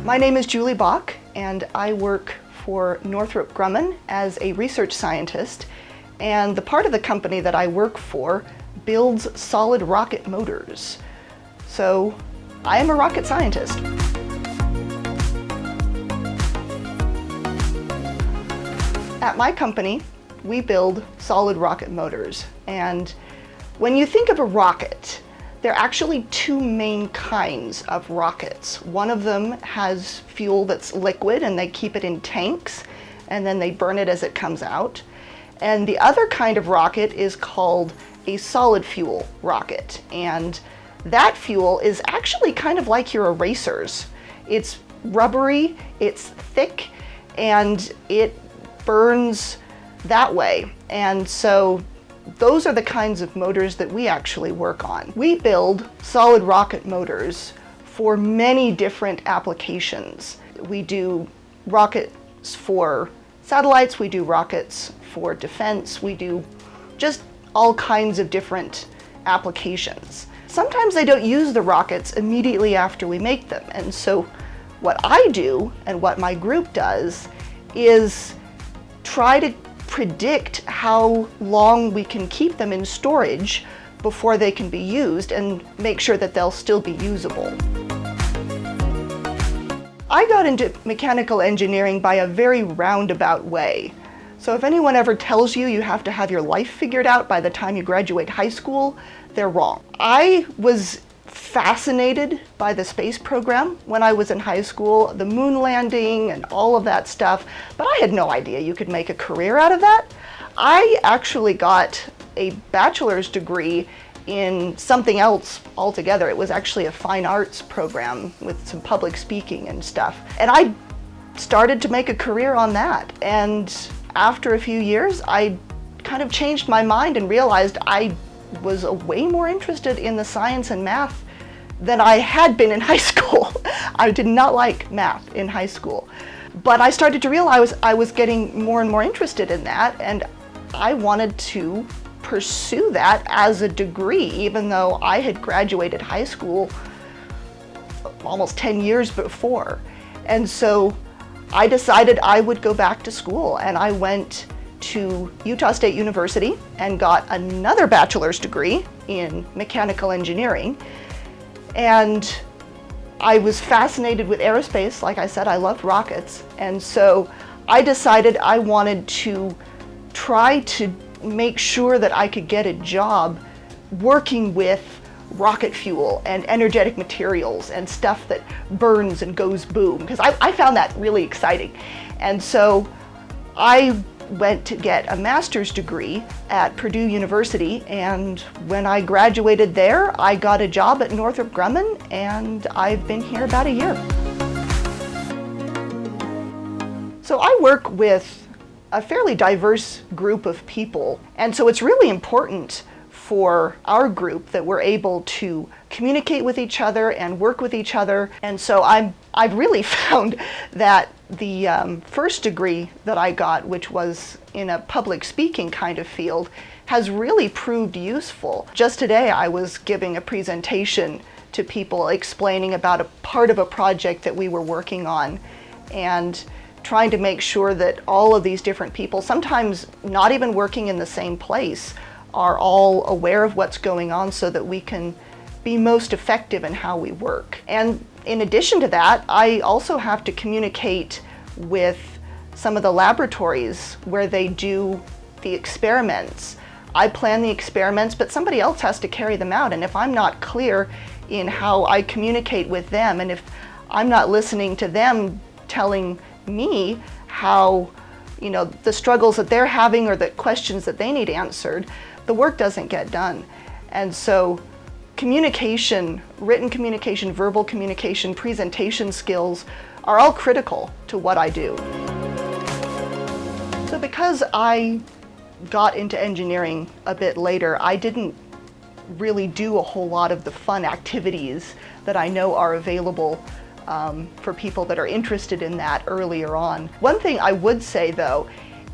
My name is Julie Bach, and I work for Northrop Grumman as a research scientist, and the part of the company that I work for builds solid rocket motors. So I am a rocket scientist. At my company, we build solid rocket motors, and when you think of a rocket, there are actually two main kinds of rockets. One of them has fuel that's liquid and they keep it in tanks and then they burn it as it comes out. And the other kind of rocket is called a solid fuel rocket. And that fuel is actually kind of like your erasers. It's rubbery, it's thick, and it burns that way. And so those are the kinds of motors that we actually work on. We build solid rocket motors for many different applications. We do rockets for satellites, we do rockets for defense, we do just all kinds of different applications. Sometimes they don't use the rockets immediately after we make them, and so what I do and what my group does is try to predict how long we can keep them in storage before they can be used and make sure that they'll still be usable. I got into mechanical engineering by a very roundabout way. So if anyone ever tells you you have to have your life figured out by the time you graduate high school, they're wrong. I was fascinated by the space program when I was in high school, the moon landing and all of that stuff, but I had no idea you could make a career out of that. I actually got a bachelor's degree in something else altogether. It was actually a fine arts program with some public speaking and stuff. And I started to make a career on that. And after a few years, I kind of changed my mind and realized I was way more interested in the science and math than I had been in high school. I did not like math in high school. But I started to realize I was getting more and more interested in that, and I wanted to pursue that as a degree, even though I had graduated high school almost 10 years before. And so I decided I would go back to school, and I went to Utah State University and got another bachelor's degree in mechanical engineering. And I was fascinated with aerospace. Like I said, I loved rockets. And so I decided I wanted to try to make sure that I could get a job working with rocket fuel and energetic materials and stuff that burns and goes boom, because I found that really exciting. And so I went to get a master's degree at Purdue University, and when I graduated there, I got a job at Northrop Grumman, and I've been here about a year. So I work with a fairly diverse group of people, and so it's really important for our group that we're able to communicate with each other and work with each other. And so I've really found that the first degree that I got, which was in a public speaking kind of field, has really proved useful. Just today I was giving a presentation to people explaining about a part of a project that we were working on and trying to make sure that all of these different people, sometimes not even working in the same place, are all aware of what's going on so that we can be most effective in how we work. And in addition to that, I also have to communicate with some of the laboratories where they do the experiments. I plan the experiments, but somebody else has to carry them out. And if I'm not clear in how I communicate with them, and if I'm not listening to them telling me how, the struggles that they're having or the questions that they need answered, the work doesn't get done. And so communication, written communication, verbal communication, presentation skills are all critical to what I do. So because I got into engineering a bit later, I didn't really do a whole lot of the fun activities that I know are available for people that are interested in that earlier on. One thing I would say though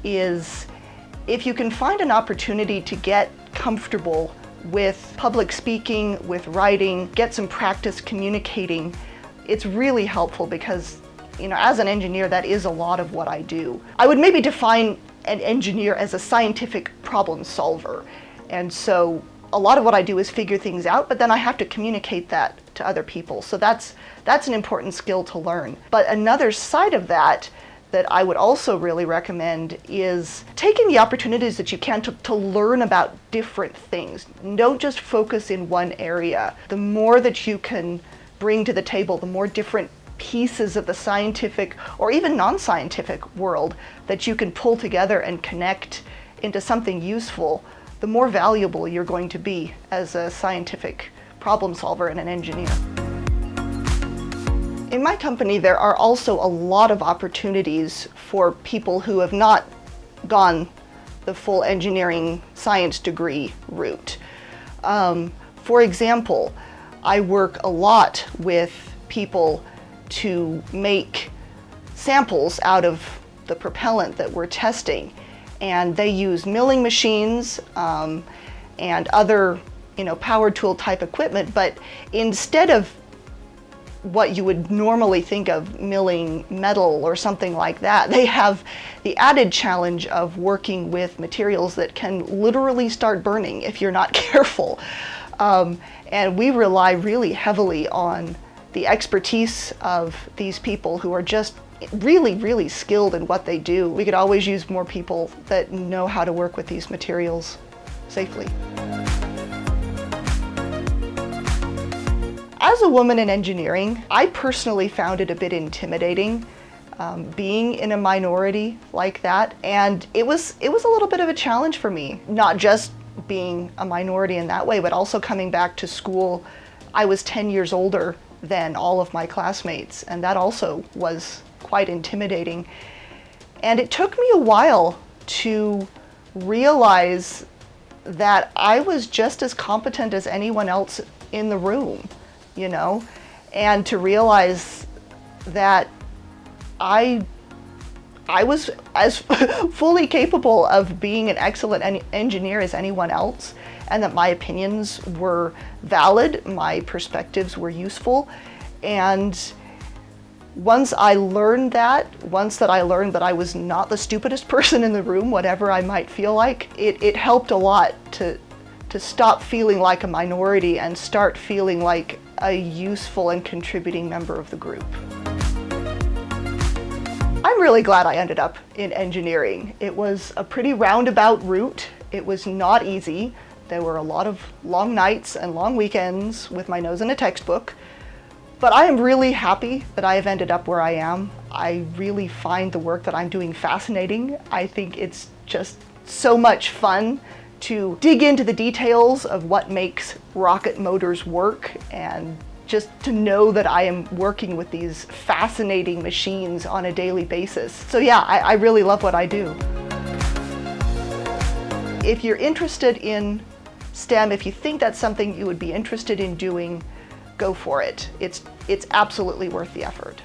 is if you can find an opportunity to get comfortable with public speaking, with writing, get some practice communicating, it's really helpful because as an engineer, that is a lot of what I do. I would maybe define an engineer as a scientific problem solver. And so a lot of what I do is figure things out, but then I have to communicate that to other people. So that's an important skill to learn. But another side of that I would also really recommend is taking the opportunities that you can to learn about different things. Don't just focus in one area. The more that you can bring to the table, the more different pieces of the scientific or even non-scientific world that you can pull together and connect into something useful, the more valuable you're going to be as a scientific problem solver and an engineer. In my company, there are also a lot of opportunities for people who have not gone the full engineering science degree route. For example, I work a lot with people to make samples out of the propellant that we're testing, and they use milling machines and other power tool type equipment, but instead of what you would normally think of milling metal or something like that, they have the added challenge of working with materials that can literally start burning if you're not careful. And we rely really heavily on the expertise of these people who are just really, really skilled in what they do. We could always use more people that know how to work with these materials safely. As a woman in engineering, I personally found it a bit intimidating being in a minority like that, and it was a little bit of a challenge for me, not just being a minority in that way, but also coming back to school. I was 10 years older than all of my classmates, and that also was quite intimidating. And it took me a while to realize that I was just as competent as anyone else in the room. And to realize that I was as fully capable of being an excellent engineer as anyone else, and that my opinions were valid, my perspectives were useful. And once that I learned that I was not the stupidest person in the room, whatever I might feel like, it helped a lot to stop feeling like a minority and start feeling like a useful and contributing member of the group. I'm really glad I ended up in engineering. It was a pretty roundabout route. It was not easy. There were a lot of long nights and long weekends with my nose in a textbook. But I am really happy that I have ended up where I am. I really find the work that I'm doing fascinating. I think it's just so much fun to dig into the details of what makes rocket motors work, and just to know that I am working with these fascinating machines on a daily basis. So yeah, I really love what I do. If you're interested in STEM, if you think that's something you would be interested in doing, go for it. It's absolutely worth the effort.